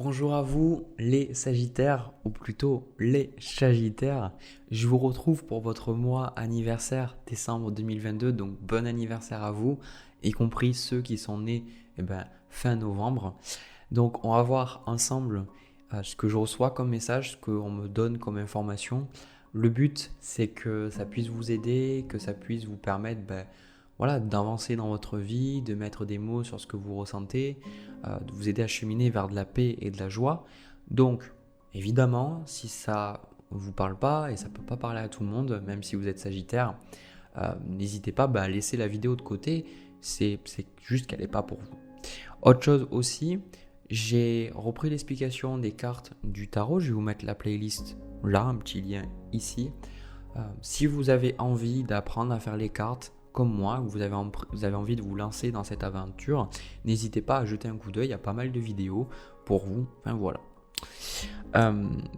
Bonjour à vous les Sagittaires, ou plutôt les Sagittaires. Je vous retrouve pour votre mois anniversaire décembre 2022, donc bon anniversaire à vous, y compris ceux qui sont nés fin novembre. Donc on va voir ensemble ce que je reçois comme message, ce qu'on me donne comme information. Le but c'est que ça puisse vous aider, que ça puisse vous permettre voilà, d'avancer dans votre vie, de mettre des mots sur ce que vous ressentez, de vous aider à cheminer vers de la paix et de la joie. Donc, évidemment, si ça ne vous parle pas et ça ne peut pas parler à tout le monde, même si vous êtes Sagittaire, n'hésitez pas à laisser la vidéo de côté, c'est juste qu'elle n'est pas pour vous. Autre chose aussi, j'ai repris l'explication des cartes du tarot, je vais vous mettre la playlist là, un petit lien ici. Si vous avez envie d'apprendre à faire les cartes, comme moi, vous avez envie de vous lancer dans cette aventure, n'hésitez pas à jeter un coup d'œil, il y a pas mal de vidéos pour vous, enfin voilà.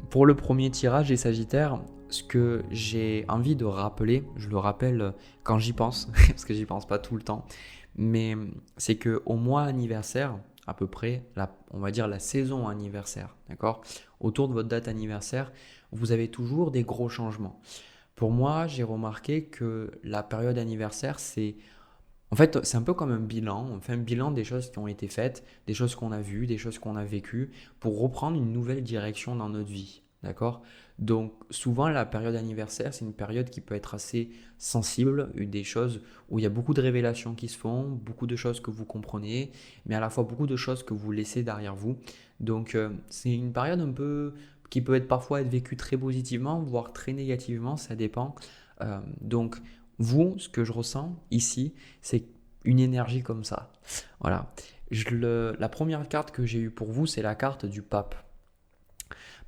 Pour le premier tirage des Sagittaires, ce que j'ai envie de rappeler, je le rappelle quand j'y pense, parce que j'y pense pas tout le temps, mais c'est qu'au mois anniversaire, à peu près, on va dire la saison anniversaire, d'accord ? Autour de votre date anniversaire, vous avez toujours des gros changements. Pour moi, j'ai remarqué que la période anniversaire, c'est un peu comme un bilan. On fait un bilan des choses qui ont été faites, des choses qu'on a vues, des choses qu'on a vécues, pour reprendre une nouvelle direction dans notre vie. D'accord ? Donc, souvent, la période anniversaire, c'est une période qui peut être assez sensible, des choses où il y a beaucoup de révélations qui se font, beaucoup de choses que vous comprenez, mais à la fois beaucoup de choses que vous laissez derrière vous. Donc, c'est une période un peu qui peut parfois être vécue très positivement, voire très négativement, ça dépend. Donc, vous, ce que je ressens ici, c'est une énergie comme ça. Voilà. La première carte que j'ai eue pour vous, c'est la carte du pape.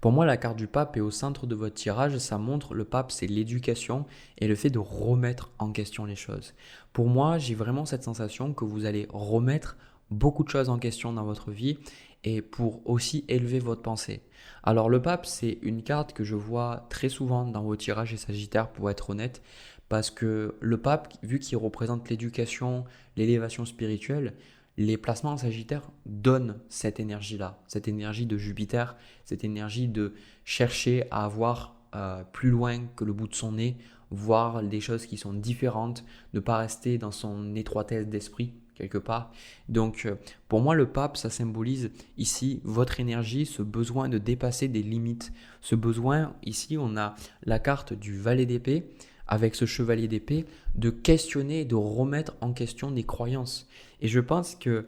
Pour moi, la carte du pape est au centre de votre tirage. Ça montre le pape, c'est l'éducation et le fait de remettre en question les choses. Pour moi, j'ai vraiment cette sensation que vous allez remettre beaucoup de choses en question dans votre vie et pour aussi élever votre pensée. Alors le pape, c'est une carte que je vois très souvent dans vos tirages et Sagittaire, pour être honnête, parce que le pape, vu qu'il représente l'éducation, l'élévation spirituelle, les placements en Sagittaire donnent cette énergie-là, cette énergie de Jupiter, cette énergie de chercher à voir plus loin que le bout de son nez, voir des choses qui sont différentes, ne pas rester dans son étroitesse d'esprit quelque part. Donc pour moi, le pape, ça symbolise ici votre énergie, ce besoin de dépasser des limites. Ce besoin, ici, on a la carte du valet d'épée, avec ce chevalier d'épée, de questionner, de remettre en question des croyances. Et je pense que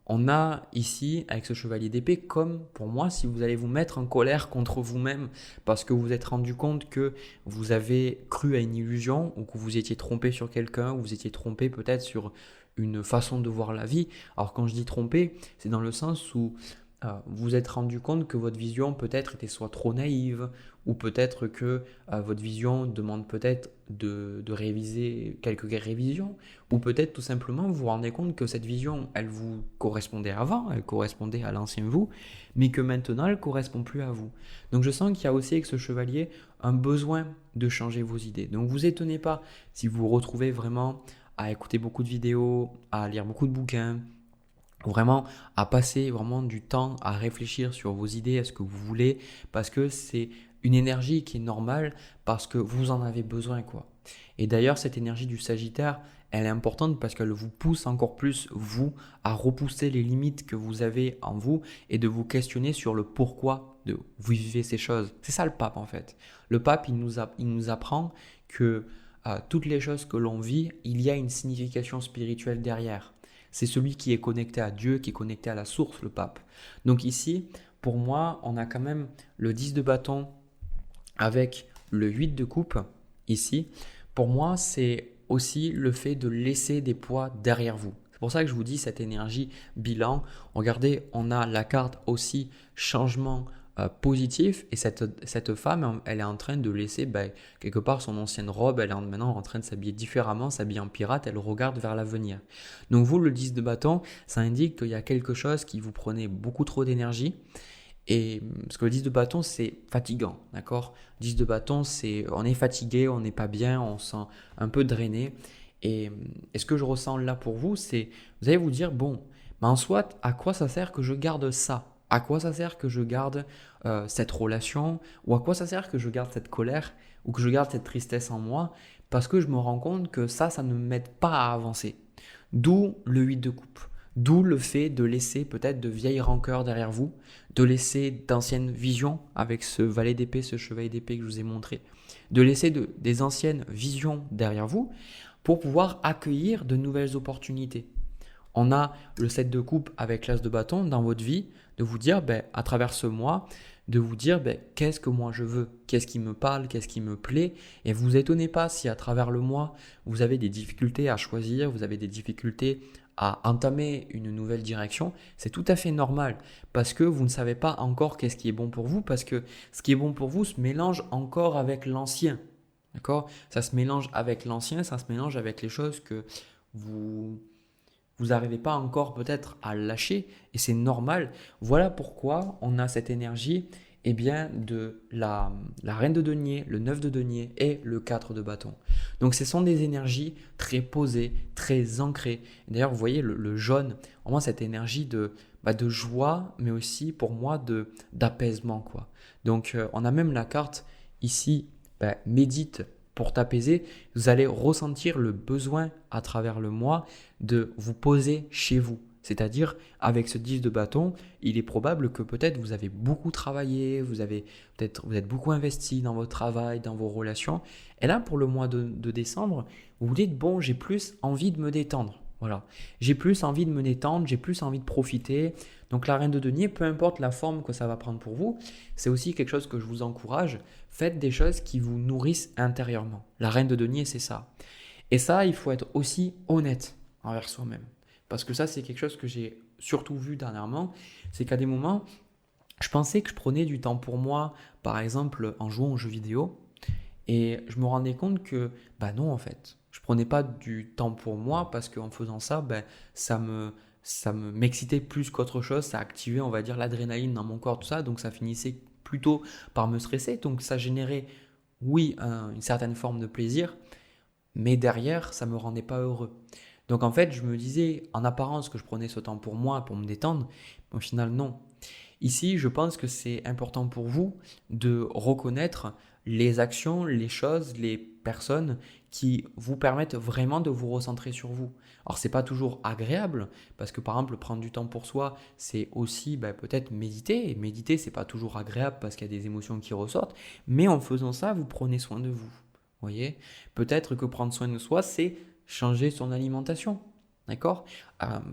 on a ici, avec ce chevalier d'épée, comme pour moi, si vous allez vous mettre en colère contre vous-même parce que vous vous êtes rendu compte que vous avez cru à une illusion ou que vous étiez trompé sur quelqu'un, ou vous étiez trompé peut-être sur une façon de voir la vie. Alors quand je dis trompé, c'est dans le sens où vous vous êtes rendu compte que votre vision peut-être était soit trop naïve, ou peut-être que votre vision demande peut-être de réviser quelques révisions, ou peut-être tout simplement vous vous rendez compte que cette vision, elle vous correspondait avant, elle correspondait à l'ancien vous, mais que maintenant elle ne correspond plus à vous. Donc je sens qu'il y a aussi avec ce chevalier un besoin de changer vos idées. Donc vous étonnez pas si vous vous retrouvez vraiment à écouter beaucoup de vidéos, à lire beaucoup de bouquins, vraiment à passer vraiment du temps à réfléchir sur vos idées, à ce que vous voulez, parce que c'est une énergie qui est normale, parce que vous en avez besoin, quoi. Et d'ailleurs, cette énergie du Sagittaire, elle est importante parce qu'elle vous pousse encore plus, vous, à repousser les limites que vous avez en vous et de vous questionner sur le pourquoi de vous vivez ces choses. C'est ça le pape, en fait. Le pape, il nous apprend que toutes les choses que l'on vit, il y a une signification spirituelle derrière. C'est celui qui est connecté à Dieu, qui est connecté à la source, le pape. Donc ici, pour moi, on a quand même le 10 de bâton avec le 8 de coupe ici. Pour moi, c'est aussi le fait de laisser des poids derrière vous. C'est pour ça que je vous dis cette énergie bilan. Regardez, on a la carte aussi changement positif, et cette femme, elle est en train de laisser quelque part son ancienne robe, elle est maintenant en train de s'habiller différemment, s'habiller en pirate, elle regarde vers l'avenir. Donc vous, le 10 de bâton, ça indique qu'il y a quelque chose qui vous prenait beaucoup trop d'énergie, et parce que le 10 de bâton, c'est fatigant, d'accord ? 10 de bâton, on est fatigué, on n'est pas bien, on se sent un peu drainé, et ce que je ressens là pour vous, c'est, vous allez vous dire, bon, en soit, à quoi ça sert que je garde ça ? À quoi ça sert que je garde cette relation, ou à quoi ça sert que je garde cette colère ou que je garde cette tristesse en moi, parce que je me rends compte que ça ne m'aide pas à avancer. D'où le 8 de coupe. D'où le fait de laisser peut-être de vieilles rancœurs derrière vous, de laisser d'anciennes visions avec ce valet d'épée, ce chevalier d'épée que je vous ai montré, de laisser des anciennes visions derrière vous pour pouvoir accueillir de nouvelles opportunités. On a le 7 de coupe avec l'as de bâton dans votre vie, de vous dire à travers ce mois, de vous dire qu'est-ce que moi je veux, qu'est-ce qui me parle, qu'est-ce qui me plaît. Et vous étonnez pas si à travers le mois, vous avez des difficultés à choisir, vous avez des difficultés à entamer une nouvelle direction. C'est tout à fait normal parce que vous ne savez pas encore qu'est-ce qui est bon pour vous, parce que ce qui est bon pour vous se mélange encore avec l'ancien. D'accord ? Ça se mélange avec l'ancien, ça se mélange avec les choses que vous n'arrivez pas encore peut-être à lâcher et c'est normal. Voilà pourquoi on a cette énergie de la reine de denier, le 9 de denier et le 4 de bâton. Donc ce sont des énergies très posées, très ancrées. D'ailleurs, vous voyez le jaune, vraiment cette énergie de joie, mais aussi pour moi d'apaisement, quoi. Donc on a même la carte ici, médite pour t'apaiser. Vous allez ressentir le besoin à travers le mois de vous poser chez vous. C'est-à-dire, avec ce 10 de bâton, il est probable que peut-être vous avez beaucoup travaillé, vous êtes beaucoup investi dans votre travail, dans vos relations. Et là, pour le mois de décembre, vous vous dites, bon, j'ai plus envie de me détendre. Voilà. J'ai plus envie de me détendre, j'ai plus envie de profiter. Donc la reine de denier, peu importe la forme que ça va prendre pour vous, c'est aussi quelque chose que je vous encourage. Faites des choses qui vous nourrissent intérieurement. La reine de denier, c'est ça. Et ça, il faut être aussi honnête envers soi-même. Parce que ça, c'est quelque chose que j'ai surtout vu dernièrement. C'est qu'à des moments, je pensais que je prenais du temps pour moi, par exemple en jouant aux jeux vidéo. Et je me rendais compte que, non en fait. Je prenais pas du temps pour moi parce qu'en faisant ça, m'excitait plus qu'autre chose. Ça activait, on va dire, l'adrénaline dans mon corps, tout ça. Donc ça finissait plutôt par me stresser. Donc ça générait, oui, une certaine forme de plaisir. Mais derrière, ça ne me rendait pas heureux. Donc en fait, je me disais en apparence que je prenais ce temps pour moi, pour me détendre, mais au final non. Ici, je pense que c'est important pour vous de reconnaître les actions, les choses, les personnes qui vous permettent vraiment de vous recentrer sur vous. Alors c'est pas toujours agréable parce que par exemple prendre du temps pour soi, c'est aussi peut-être méditer. Et méditer, c'est pas toujours agréable parce qu'il y a des émotions qui ressortent, mais en faisant ça, vous prenez soin de vous. Voyez, peut-être que prendre soin de soi, c'est changer son alimentation, d'accord?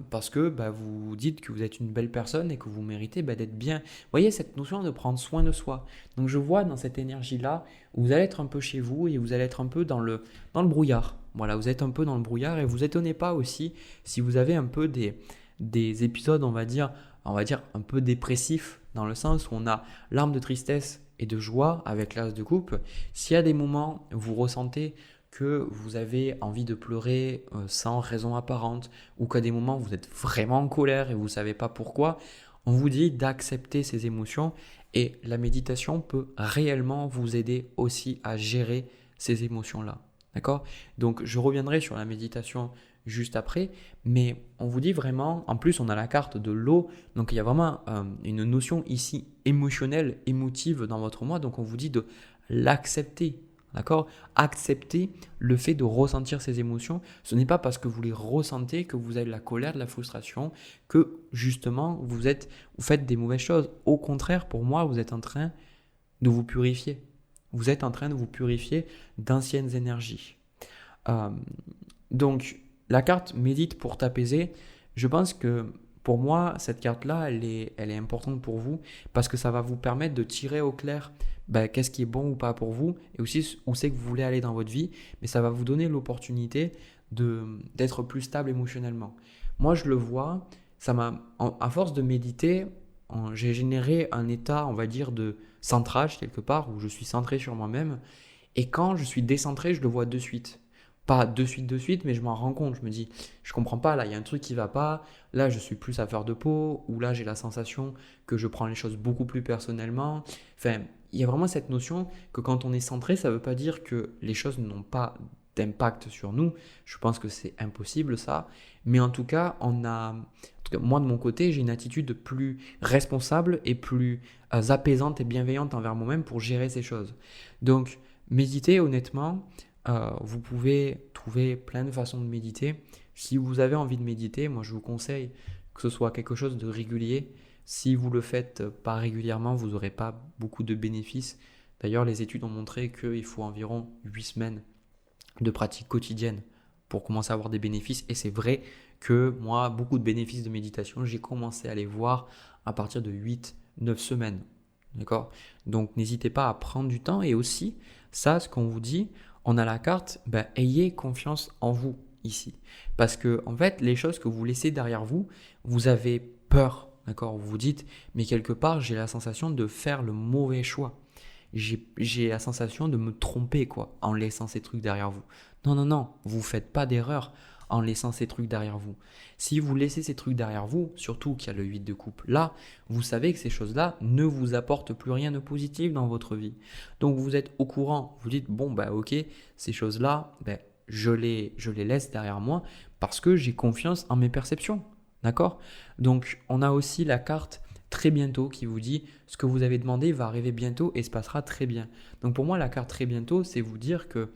Parce que vous dites que vous êtes une belle personne et que vous méritez d'être bien. Vous voyez cette notion de prendre soin de soi. Donc je vois dans cette énergie-là, vous allez être un peu chez vous et vous allez être un peu dans le brouillard. Voilà, vous êtes un peu dans le brouillard et vous étonnez pas aussi si vous avez un peu des épisodes, on va dire un peu dépressifs, dans le sens où on a l'arme de tristesse et de joie avec l'as de coupe. S'il y a des moments où vous ressentez que vous avez envie de pleurer sans raison apparente ou qu'à des moments vous êtes vraiment en colère et vous ne savez pas pourquoi, on vous dit d'accepter ces émotions et la méditation peut réellement vous aider aussi à gérer ces émotions-là. D'accord ? Donc je reviendrai sur la méditation juste après, mais on vous dit vraiment, en plus on a la carte de l'eau, donc il y a vraiment une notion ici émotionnelle, émotive dans votre moi, donc on vous dit de l'accepter. D'accord ? Accepter le fait de ressentir ces émotions. Ce n'est pas parce que vous les ressentez que vous avez de la colère, de la frustration, que justement vous faites des mauvaises choses. Au contraire, pour moi, vous êtes en train de vous purifier. Vous êtes en train de vous purifier d'anciennes énergies. Donc, la carte médite pour t'apaiser. Je pense que pour moi, cette carte-là, elle est importante pour vous parce que ça va vous permettre de tirer au clair qu'est-ce qui est bon ou pas pour vous et aussi où c'est que vous voulez aller dans votre vie. Mais ça va vous donner l'opportunité d'être plus stable émotionnellement. Moi, je le vois, à force de méditer, j'ai généré un état, on va dire, de centrage quelque part où je suis centré sur moi-même. Et quand je suis décentré, je le vois de suite. Pas de suite, mais je m'en rends compte. Je me dis, je comprends pas, là, il y a un truc qui va pas. Là, je suis plus à fleur de peau. Ou là, j'ai la sensation que je prends les choses beaucoup plus personnellement. Enfin, il y a vraiment cette notion que quand on est centré, ça ne veut pas dire que les choses n'ont pas d'impact sur nous. Je pense que c'est impossible, ça. Mais en tout cas, tout cas moi de mon côté, j'ai une attitude plus responsable et plus apaisante et bienveillante envers moi-même pour gérer ces choses. Donc méditer honnêtement, vous pouvez trouver plein de façons de méditer. Si vous avez envie de méditer, moi je vous conseille que ce soit quelque chose de régulier. Si vous le faites pas régulièrement, vous n'aurez pas beaucoup de bénéfices. D'ailleurs, les études ont montré qu'il faut environ 8 semaines de pratique quotidienne pour commencer à avoir des bénéfices. Et c'est vrai que moi, beaucoup de bénéfices de méditation, j'ai commencé à les voir à partir de 8-9 semaines. D'accord? Donc, n'hésitez pas à prendre du temps. Et aussi, ça, ce qu'on vous dit, on a la carte, ayez confiance en vous ici. Parce que, en fait, les choses que vous laissez derrière vous, vous avez peur. D'accord? Vous vous dites, mais quelque part, j'ai la sensation de faire le mauvais choix. J'ai la sensation de me tromper en laissant ces trucs derrière vous. Non, non, non, vous ne faites pas d'erreur en laissant ces trucs derrière vous. Si vous laissez ces trucs derrière vous, surtout qu'il y a le 8 de coupe là, vous savez que ces choses-là ne vous apportent plus rien de positif dans votre vie. Donc vous êtes au courant, vous dites, bon, ok, ces choses-là, je les laisse derrière moi parce que j'ai confiance en mes perceptions. D'accord? Donc on a aussi la carte très bientôt qui vous dit ce que vous avez demandé va arriver bientôt et se passera très bien. Donc pour moi, la carte très bientôt, c'est vous dire que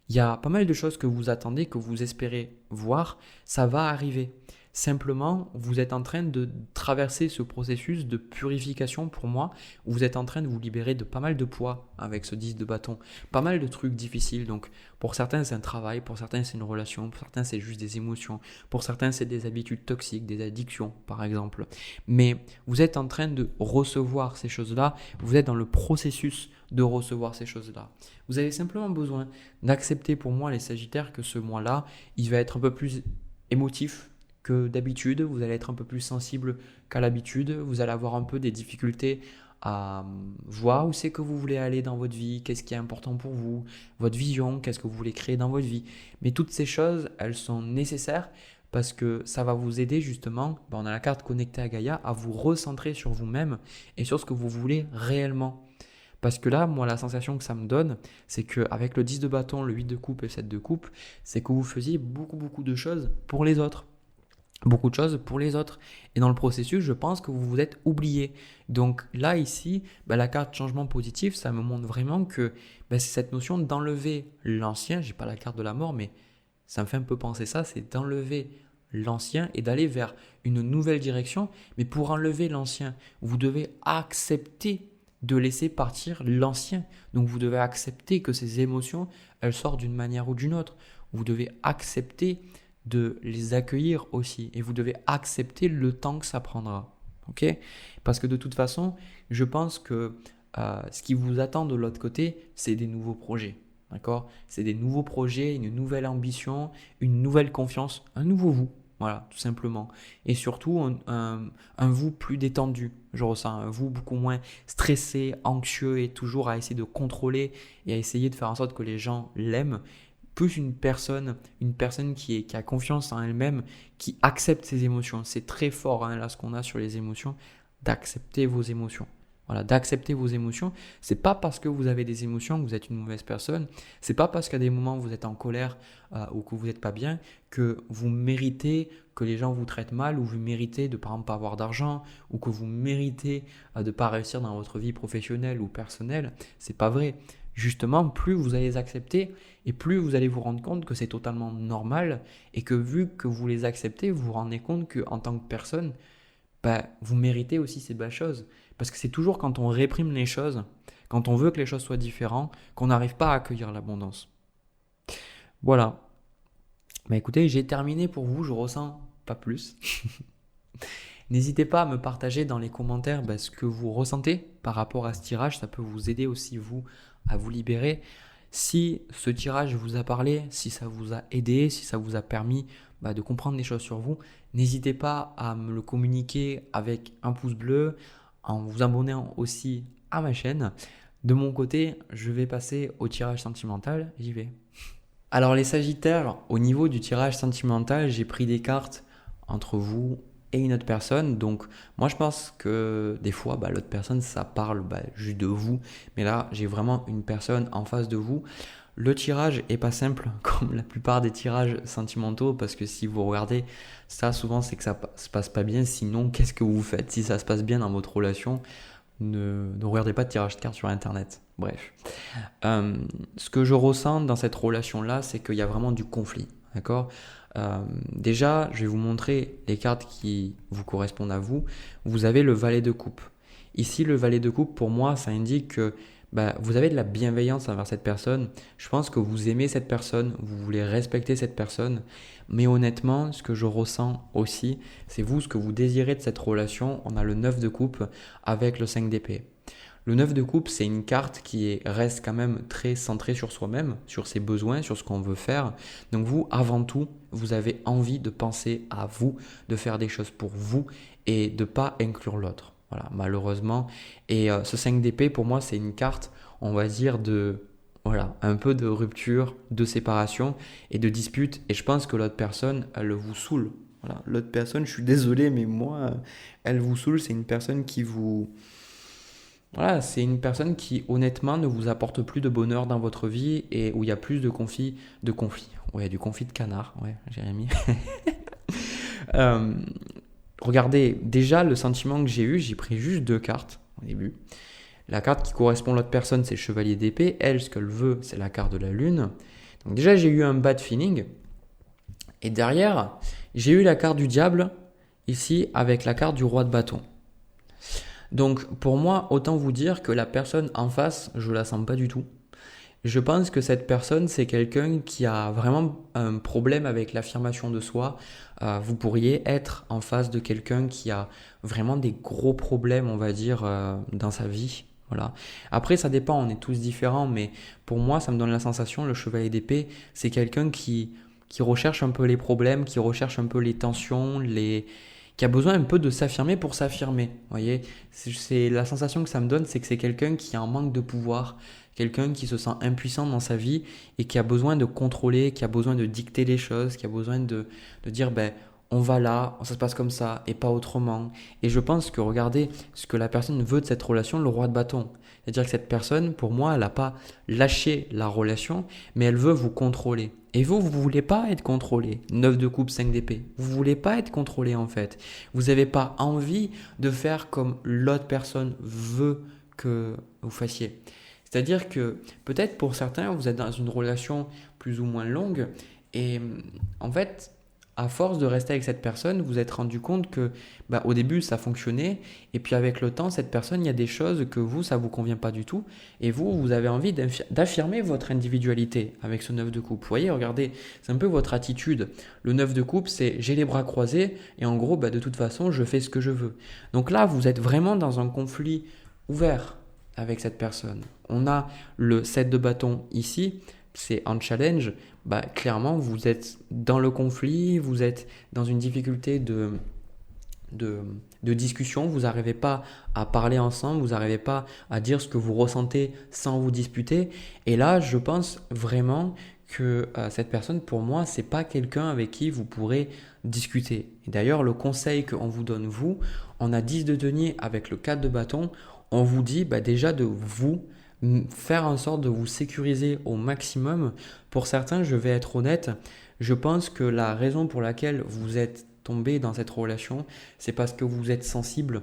il y a pas mal de choses que vous attendez, que vous espérez voir, ça va arriver. Simplement, vous êtes en train de traverser ce processus de purification pour moi, où vous êtes en train de vous libérer de pas mal de poids avec ce 10 de bâton, pas mal de trucs difficiles. Donc pour certains, c'est un travail, pour certains, c'est une relation, pour certains, c'est juste des émotions, pour certains, c'est des habitudes toxiques, des addictions par exemple. Mais vous êtes en train de recevoir ces choses-là, vous êtes dans le processus de recevoir ces choses-là. Vous avez simplement besoin d'accepter pour moi les Sagittaires que ce mois-là, il va être un peu plus émotif que d'habitude, vous allez être un peu plus sensible qu'à l'habitude, vous allez avoir un peu des difficultés à voir où c'est que vous voulez aller dans votre vie, qu'est-ce qui est important pour vous, votre vision, qu'est-ce que vous voulez créer dans votre vie. Mais toutes ces choses, elles sont nécessaires parce que ça va vous aider justement, on a la carte connectée à Gaïa, à vous recentrer sur vous-même et sur ce que vous voulez réellement. Parce que là, moi, la sensation que ça me donne, c'est qu'avec le 10 de bâton, le 8 de coupe et le 7 de coupe, c'est que vous faisiez beaucoup de choses pour les autres. Beaucoup de choses pour les autres. Et dans le processus, je pense que vous vous êtes oublié. Donc là, ici, la carte changement positif, ça me montre vraiment que c'est cette notion d'enlever l'ancien. J'ai pas la carte de la mort, mais ça me fait un peu penser ça, c'est d'enlever l'ancien et d'aller vers une nouvelle direction. Mais pour enlever l'ancien, vous devez accepter de laisser partir l'ancien. Donc vous devez accepter que ces émotions, elles sortent d'une manière ou d'une autre. Vous devez accepter de les accueillir aussi et vous devez accepter le temps que ça prendra. Ok? Parce que de toute façon, je pense que ce qui vous attend de l'autre côté, c'est des nouveaux projets. D'accord? C'est des nouveaux projets, une nouvelle ambition, une nouvelle confiance, un nouveau vous. Voilà, tout simplement. Et surtout, un vous plus détendu. Je ressens un vous beaucoup moins stressé, anxieux et toujours à essayer de contrôler et à essayer de faire en sorte que les gens l'aiment. Plus une personne qui a confiance en elle-même, qui accepte ses émotions. C'est très fort là ce qu'on a sur les émotions, d'accepter vos émotions. Voilà, d'accepter vos émotions. C'est pas parce que vous avez des émotions que vous êtes une mauvaise personne. C'est pas parce qu'à des moments vous êtes en colère ou que vous n'êtes pas bien que vous méritez que les gens vous traitent mal ou vous méritez de par exemple pas avoir d'argent ou que vous méritez de pas réussir dans votre vie professionnelle ou personnelle. C'est pas vrai. Justement, plus vous allez les accepter et plus vous allez vous rendre compte que c'est totalement normal et que vu que vous les acceptez, vous vous rendez compte qu'en tant que personne, vous méritez aussi ces belles choses. Parce que c'est toujours quand on réprime les choses, quand on veut que les choses soient différentes, qu'on n'arrive pas à accueillir l'abondance. Voilà. Écoutez, j'ai terminé pour vous, je ressens pas plus. N'hésitez pas à me partager dans les commentaires ce que vous ressentez par rapport à ce tirage. Ça peut vous aider aussi, vous, à vous libérer. Si ce tirage vous a parlé, si ça vous a aidé, si ça vous a permis de comprendre des choses sur vous, n'hésitez pas à me le communiquer avec un pouce bleu, en vous abonnant aussi à ma chaîne. De mon côté, je vais passer au tirage sentimental. J'y vais. Alors les Sagittaires, au niveau du tirage sentimental, j'ai pris des cartes entre vous et une autre personne. Donc moi je pense que des fois l'autre personne ça parle juste de vous. Mais là j'ai vraiment une personne en face de vous. Le tirage est pas simple comme la plupart des tirages sentimentaux parce que si vous regardez ça souvent c'est que ça se passe pas bien. Sinon qu'est-ce que vous faites? Si ça se passe bien dans votre relation, ne regardez pas de tirage de cartes sur internet. Bref. Euh, Ce que je ressens dans cette relation-là, c'est qu'il y a vraiment du conflit. D'accord? Déjà, je vais vous montrer les cartes qui vous correspondent à vous. Vous avez le valet de coupe. Ici, le valet de coupe, pour moi, ça indique que vous avez de la bienveillance envers cette personne. Je pense que vous aimez cette personne, vous voulez respecter cette personne. Mais honnêtement, ce que je ressens aussi, c'est vous, ce que vous désirez de cette relation. On a le 9 de coupe avec le 5 d'épée. Le 9 de coupe, c'est une carte reste quand même très centrée sur soi-même, sur ses besoins, sur ce qu'on veut faire. Donc vous, avant tout, vous avez envie de penser à vous, de faire des choses pour vous et de ne pas inclure l'autre. Voilà, malheureusement. Et ce 5 d'épée, pour moi, c'est une carte, on va dire, voilà, un peu de rupture, de séparation et de dispute. Et je pense que l'autre personne, elle vous saoule. Voilà, l'autre personne, je suis désolé, mais moi, elle vous saoule. C'est une personne qui vous... Voilà, c'est une personne qui honnêtement ne vous apporte plus de bonheur dans votre vie et où il y a plus de conflits. Ouais, du conflit de canard, ouais, Jérémy. Euh, Regardez, déjà le sentiment que j'ai eu, j'ai pris juste 2 cartes au début. La carte qui correspond à l'autre personne, c'est Chevalier d'épée. Elle, ce qu'elle veut, c'est la carte de la lune. Donc déjà, j'ai eu un bad feeling. Et derrière, j'ai eu la carte du diable, ici, avec la carte du roi de bâton. Donc pour moi, autant vous dire que la personne en face, je la sens pas du tout. Je pense que cette personne, c'est quelqu'un qui a vraiment un problème avec l'affirmation de soi. Vous pourriez être en face de quelqu'un qui a vraiment des gros problèmes, on va dire, dans sa vie. Voilà. Après, ça dépend, on est tous différents, mais pour moi, ça me donne la sensation, le chevalier d'épée, c'est quelqu'un qui recherche un peu les problèmes, qui recherche un peu les tensions, qui a besoin un peu de s'affirmer pour s'affirmer. Vous voyez, c'est la sensation que ça me donne, c'est que c'est quelqu'un qui a un manque de pouvoir, quelqu'un qui se sent impuissant dans sa vie et qui a besoin de contrôler, qui a besoin de dicter les choses, qui a besoin de dire on va là, ça se passe comme ça et pas autrement. Et je pense que regardez ce que la personne veut de cette relation, le roi de bâton. C'est-à-dire que cette personne, pour moi, elle n'a pas lâché la relation, mais elle veut vous contrôler. Et vous ne voulez pas être contrôlé. 9 de coupe, 5 d'épée. Vous ne voulez pas être contrôlé en fait. Vous n'avez pas envie de faire comme l'autre personne veut que vous fassiez. C'est-à-dire que peut-être pour certains, vous êtes dans une relation plus ou moins longue et en fait, à force de rester avec cette personne, vous vous êtes rendu compte que au début, ça fonctionnait et puis avec le temps, cette personne, il y a des choses que vous, ça ne vous convient pas du tout et vous avez envie d'affirmer votre individualité avec ce 9 de coupe. Vous voyez, regardez, c'est un peu votre attitude. Le 9 de coupe, c'est j'ai les bras croisés et en gros, de toute façon, je fais ce que je veux. Donc là, vous êtes vraiment dans un conflit ouvert avec cette personne. On a le 7 de bâton ici, c'est un challenge. Clairement, vous êtes dans le conflit, vous êtes dans une difficulté de discussion, vous n'arrivez pas à parler ensemble, vous n'arrivez pas à dire ce que vous ressentez sans vous disputer. Et là, je pense vraiment que cette personne, pour moi, c'est pas quelqu'un avec qui vous pourrez discuter. Et d'ailleurs, le conseil qu'on vous donne, vous, on a 10 de denier avec le 4 de bâton, on vous dit déjà de vous faire en sorte de vous sécuriser au maximum. Pour certains, je vais être honnête, je pense que la raison pour laquelle vous êtes tombé dans cette relation, c'est parce que vous êtes sensible.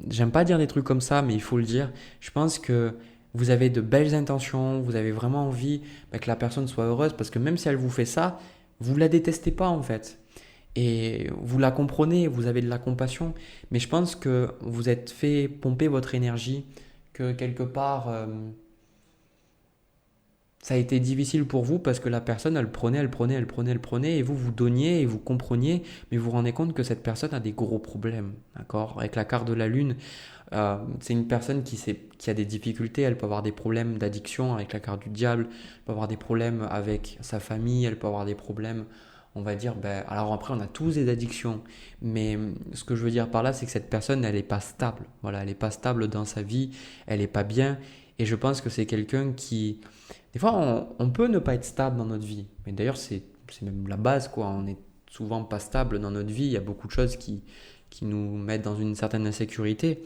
J'aime pas dire des trucs comme ça, mais il faut le dire. Je pense que vous avez de belles intentions, vous avez vraiment envie que la personne soit heureuse, parce que même si elle vous fait ça, vous la détestez pas en fait. Et vous la comprenez, vous avez de la compassion, mais je pense que vous êtes fait pomper votre énergie, que quelque part, ça a été difficile pour vous parce que la personne, elle prenait, et vous donniez et vous compreniez, mais vous vous rendez compte que cette personne a des gros problèmes, d'accord? Avec la carte de la lune, c'est une personne qui a des difficultés, elle peut avoir des problèmes d'addiction avec la carte du diable, elle peut avoir des problèmes avec sa famille, elle peut avoir des problèmes, on va dire, alors après on a tous des addictions, mais ce que je veux dire par là, c'est que cette personne, elle n'est pas stable, voilà, elle n'est pas stable dans sa vie, elle n'est pas bien, et je pense que c'est quelqu'un qui, des fois on peut ne pas être stable dans notre vie, mais d'ailleurs c'est même la base, quoi, on est souvent pas stable dans notre vie, il y a beaucoup de choses qui nous mettent dans une certaine insécurité,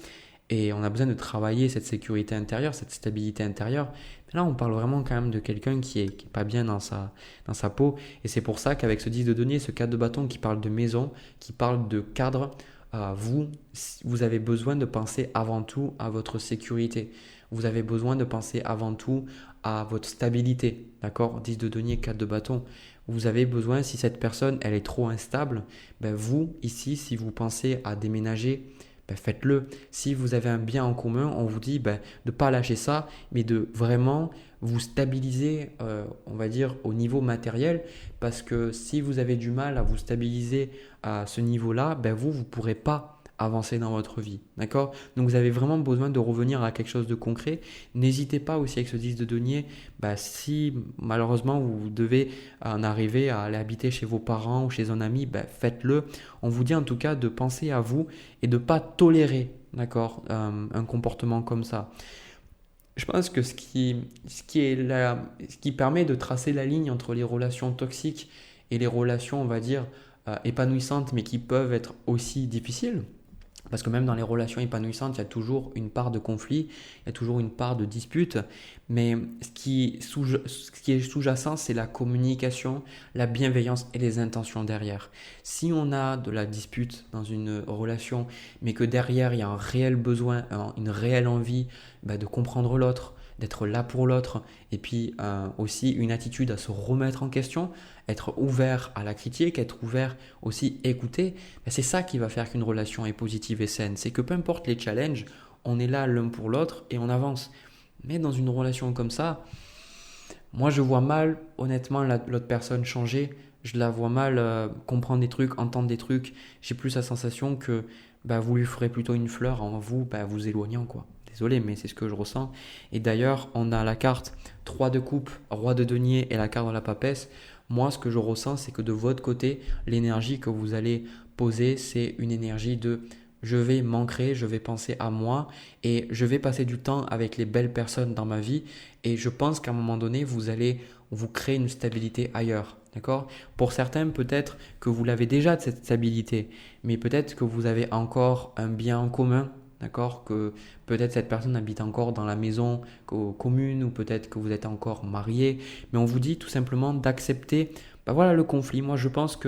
et on a besoin de travailler cette sécurité intérieure, cette stabilité intérieure. Mais là, on parle vraiment quand même de quelqu'un qui est pas bien dans sa peau. Et c'est pour ça qu'avec ce 10 de denier, ce 4 de bâton qui parle de maison, qui parle de cadre, vous avez besoin de penser avant tout à votre sécurité. Vous avez besoin de penser avant tout à votre stabilité. D'accord? 10 de denier, 4 de bâton. Vous avez besoin, si cette personne elle est trop instable, ben vous, ici, si vous pensez à déménager, ben faites-le. Si vous avez un bien en commun, on vous dit ben, de ne pas lâcher ça, mais de vraiment vous stabiliser, on va dire, au niveau matériel. Parce que si vous avez du mal à vous stabiliser à ce niveau-là, ben vous ne pourrez pas avancer dans votre vie. D'accord? Donc vous avez vraiment besoin de revenir à quelque chose de concret. N'hésitez pas aussi avec ce 10 de denier, bah, si malheureusement vous devez en arriver à aller habiter chez vos parents ou chez un ami, bah, faites-le. On vous dit en tout cas de penser à vous et de ne pas tolérer, d'accord, un comportement comme ça. Je pense que ce qui permet de tracer la ligne entre les relations toxiques et les relations, on va dire, épanouissantes, mais qui peuvent être aussi difficiles, parce que même dans les relations épanouissantes, il y a toujours une part de conflit, il y a toujours une part de dispute. Mais ce qui est sous-jacent, c'est la communication, la bienveillance et les intentions derrière. Si on a de la dispute dans une relation, mais que derrière, il y a un réel besoin, une réelle envie de comprendre l'autre, d'être là pour l'autre, et puis aussi une attitude à se remettre en question, être ouvert à la critique, être ouvert aussi à écouter, c'est ça qui va faire qu'une relation est positive et saine. C'est que peu importe les challenges, on est là l'un pour l'autre et on avance. Mais dans une relation comme ça, moi je vois mal honnêtement l'autre personne changer. Je la vois mal comprendre des trucs, entendre des trucs. J'ai plus la sensation que vous lui ferez plutôt une fleur en vous éloignant quoi. Désolé, mais c'est ce que je ressens. Et d'ailleurs, on a la carte 3 de coupe, roi de denier et la carte de la papesse. Moi, ce que je ressens, c'est que de votre côté, l'énergie que vous allez poser, c'est une énergie de je vais m'ancrer, je vais penser à moi et je vais passer du temps avec les belles personnes dans ma vie. Et je pense qu'à un moment donné, vous allez vous créer une stabilité ailleurs. D'accord? Pour certains, peut-être que vous l'avez déjà de cette stabilité, mais peut-être que vous avez encore un bien en commun. D'accord? Que peut-être cette personne habite encore dans la maison commune ou peut-être que vous êtes encore marié. Mais on vous dit tout simplement d'accepter voilà, le conflit. Moi, je pense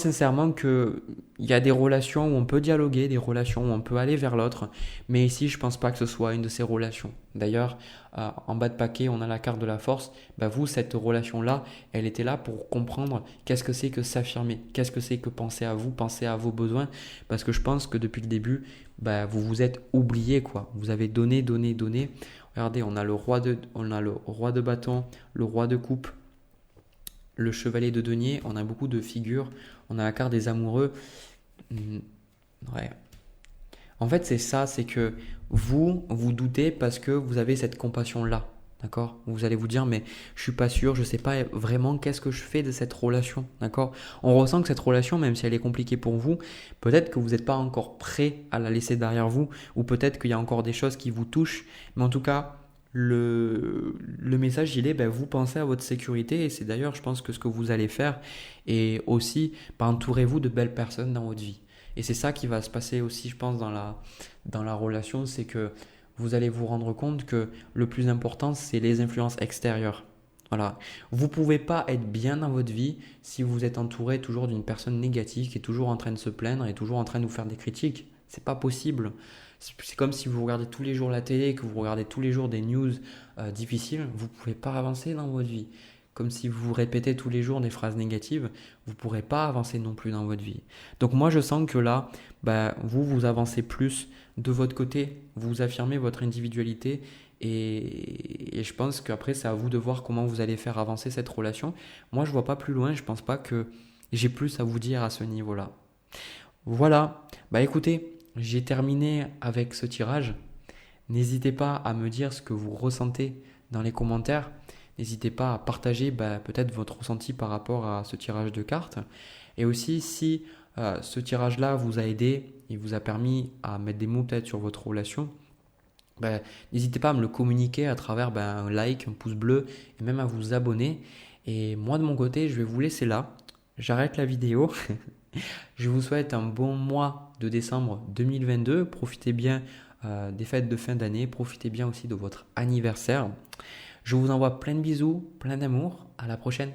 sincèrement qu'il y a des relations où on peut dialoguer, des relations où on peut aller vers l'autre. Mais ici, je ne pense pas que ce soit une de ces relations. D'ailleurs, en bas de paquet, on a la carte de la force. Vous, cette relation-là, elle était là pour comprendre qu'est-ce que c'est que s'affirmer, qu'est-ce que c'est que penser à vous, penser à vos besoins. Parce que je pense que depuis le début, vous vous êtes oublié, quoi. Vous avez donné, donné, donné. Regardez, on a le roi de bâton, le roi de coupe, le chevalier de denier. On a beaucoup de figures. On a la carte des amoureux. Ouais. En fait, c'est ça, c'est que vous doutez parce que vous avez cette compassion-là. D'accord? Vous allez vous dire, mais je suis pas sûr, je sais pas vraiment qu'est-ce que je fais de cette relation. D'accord? On ressent que cette relation, même si elle est compliquée pour vous, peut-être que vous n'êtes pas encore prêt à la laisser derrière vous, ou peut-être qu'il y a encore des choses qui vous touchent. Mais en tout cas, le message, il est, vous pensez à votre sécurité, et c'est d'ailleurs, je pense que ce que vous allez faire, et aussi, entourez-vous de belles personnes dans votre vie. Et c'est ça qui va se passer aussi, je pense, dans la relation, c'est que vous allez vous rendre compte que le plus important, c'est les influences extérieures. Voilà. Vous ne pouvez pas être bien dans votre vie si vous êtes entouré toujours d'une personne négative qui est toujours en train de se plaindre et toujours en train de vous faire des critiques. C'est pas possible. C'est comme si vous regardez tous les jours la télé, que vous regardez tous les jours des news difficiles, vous ne pouvez pas avancer dans votre vie. Comme si vous répétez tous les jours des phrases négatives, vous ne pourrez pas avancer non plus dans votre vie. Donc moi je sens que là, vous avancez plus de votre côté, vous affirmez votre individualité et je pense qu'après c'est à vous de voir comment vous allez faire avancer cette relation. Moi je ne vois pas plus loin, je ne pense pas que j'ai plus à vous dire à ce niveau-là. Voilà, écoutez, j'ai terminé avec ce tirage. N'hésitez pas à me dire ce que vous ressentez dans les commentaires. N'hésitez pas à partager peut-être votre ressenti par rapport à ce tirage de cartes. Et aussi, si ce tirage-là vous a aidé et vous a permis à mettre des mots peut-être sur votre relation, n'hésitez pas à me le communiquer à travers un like, un pouce bleu et même à vous abonner. Et moi de mon côté, je vais vous laisser là. J'arrête la vidéo. Je vous souhaite un bon mois de de décembre 2022. Profitez bien des fêtes de fin d'année. Profitez bien aussi de votre anniversaire. Je vous envoie plein de bisous, plein d'amour. À la prochaine.